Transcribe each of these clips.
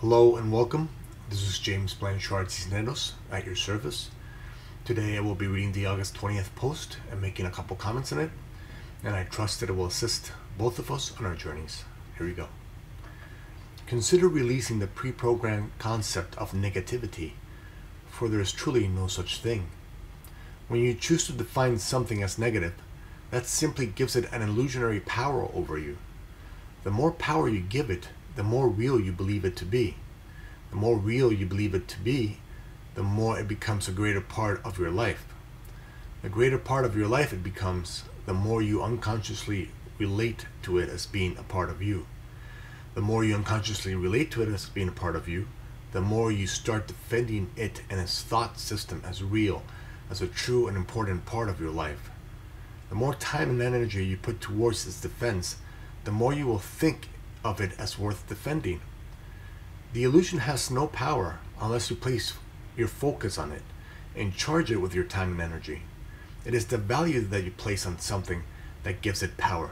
Hello and welcome. This is James Blanchard Cisneros at your service. Today I will be reading the August 20th post and making a couple comments in it, and I trust that it will assist both of us on our journeys. Here we go. Consider releasing the pre-programmed concept of negativity, for there is truly no such thing. When you choose to define something as negative, that simply gives it an illusionary power over you. The more power you give it, the more real you believe it to be. The more real you believe it to be, the more it becomes a greater part of your life. The greater part of your life it becomes, the more you unconsciously relate to it as being a part of you. The more you unconsciously relate to it as being a part of you, the more you start defending it and its thought system as real, as a true and important part of your life. The more time and energy you put towards its defense, the more you will think of it as worth defending. The illusion has no power unless you place your focus on it and charge it with your time and energy. It is the value that you place on something that gives it power,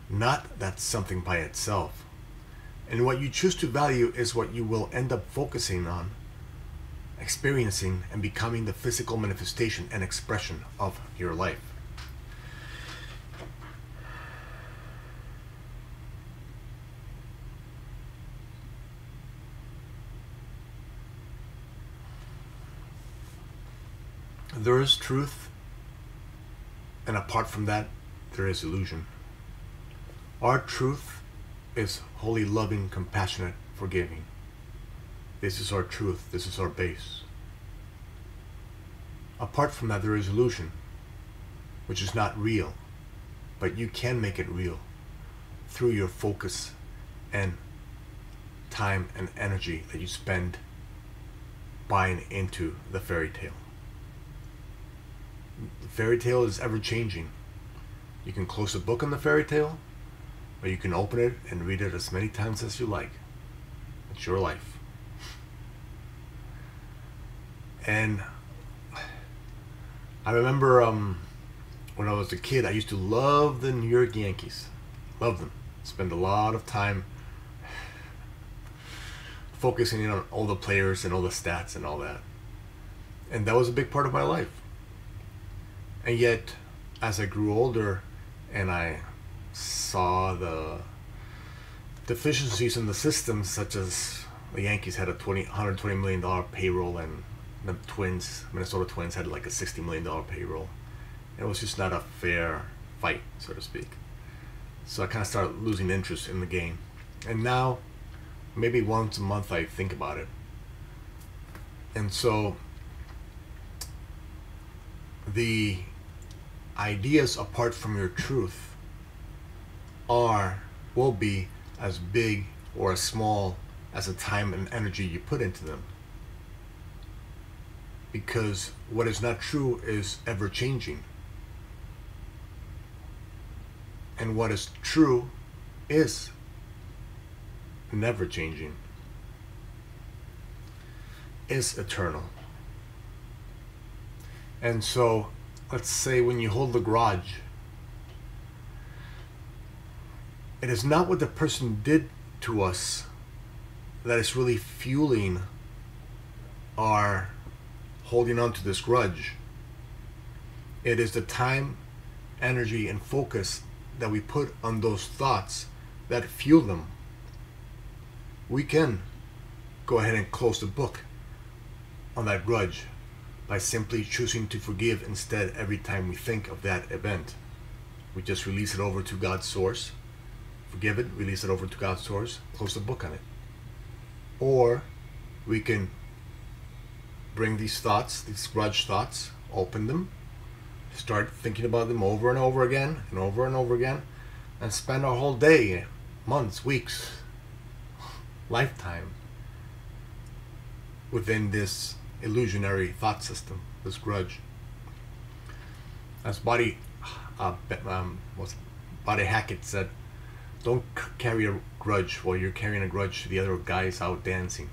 not that something by itself. And what you choose to value is what you will end up focusing on, experiencing, and becoming the physical manifestation and expression of your life. There is truth, and apart from that, there is illusion. Our truth is wholly loving, compassionate, forgiving. This is our truth. This is our base. Apart from that, there is illusion, which is not real, but you can make it real through your focus and time and energy that you spend buying into the fairy tale. The fairy tale is ever changing. You can close a book on the fairy tale, or you can open it and read it as many times as you like. It's your life. And I remember when I was a kid, I used to love the New York Yankees. Love them. Spend a lot of time focusing in on all the players and all the stats and all that. And that was a big part of my life. And yet, as I grew older and I saw the deficiencies in the system, such as the Yankees had a $120 million payroll and the Minnesota Twins had like a $60 million payroll. It was just not a fair fight, so to speak. So I kind of started losing interest in the game. And now, maybe once a month I think about it. And so, the ideas apart from your truth will be as big or as small as the time and energy you put into them. Because what is not true is ever changing. And what is true is never changing, is eternal. And so, let's say when you hold the grudge, it is not what the person did to us that is really fueling our holding on to this grudge. It is the time, energy, and focus that we put on those thoughts that fuel them. We can go ahead and close the book on that grudge by simply choosing to forgive instead every time we think of that event. We just release it over to God's source, forgive it, release it over to God's source, close the book on it. Or we can bring these thoughts, these grudge thoughts, open them, start thinking about them over and over again and over and over again, and spend our whole day, months, weeks, lifetime within this illusionary thought system, this grudge. As Body Hackett said, don't carry a grudge while you're carrying a grudge to the other guys out dancing.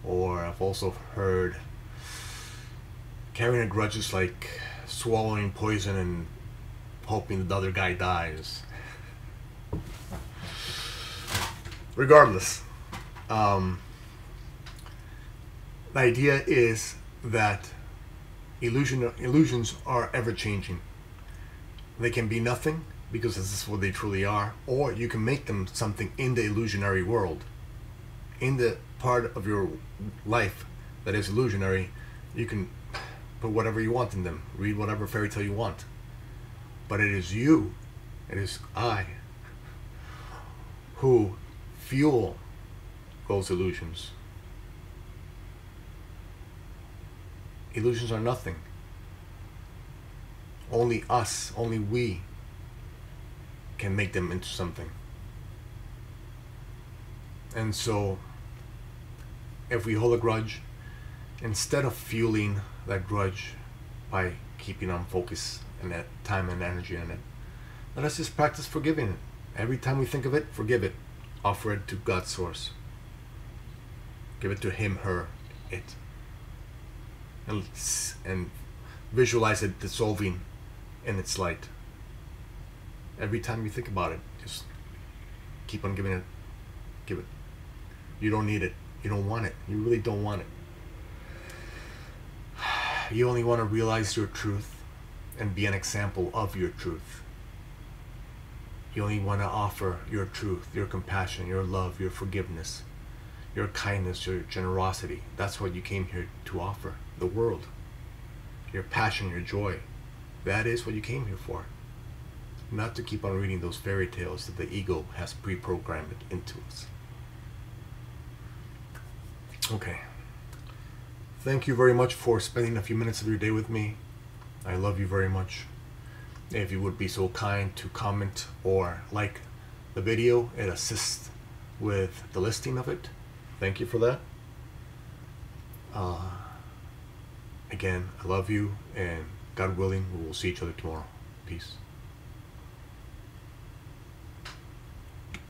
Or I've also heard carrying a grudge is like swallowing poison and hoping the other guy dies. Regardless, The idea is that illusions are ever changing. They can be nothing, because this is what they truly are, or you can make them something in the illusionary world. In the part of your life that is illusionary, you can put whatever you want in them, read whatever fairy tale you want. But it is you, it is I, who fuel those illusions. Illusions are nothing. Only us, only we can make them into something. And so, if we hold a grudge, instead of fueling that grudge by keeping on focus and that time and energy in it, let us just practice forgiving it. Every time we think of it, forgive it. Offer it to God's source. Give it to Him, her, it. And visualize it dissolving in its light. Every time you think about it, just keep on giving it. Give it. You don't need it. You don't want it. You really don't want it. You only want to realize your truth and be an example of your truth. You only want to offer your truth, your compassion, your love, your forgiveness, your kindness, your generosity. That's what you came here to offer the world. Your passion, your joy. That is what you came here for. Not to keep on reading those fairy tales that the ego has pre-programmed into us. Okay. Thank you very much for spending a few minutes of your day with me. I love you very much. If you would be so kind to comment or like the video, it assists with the listing of it. Thank you for that. Again, I love you, and God willing, we will see each other tomorrow. Peace.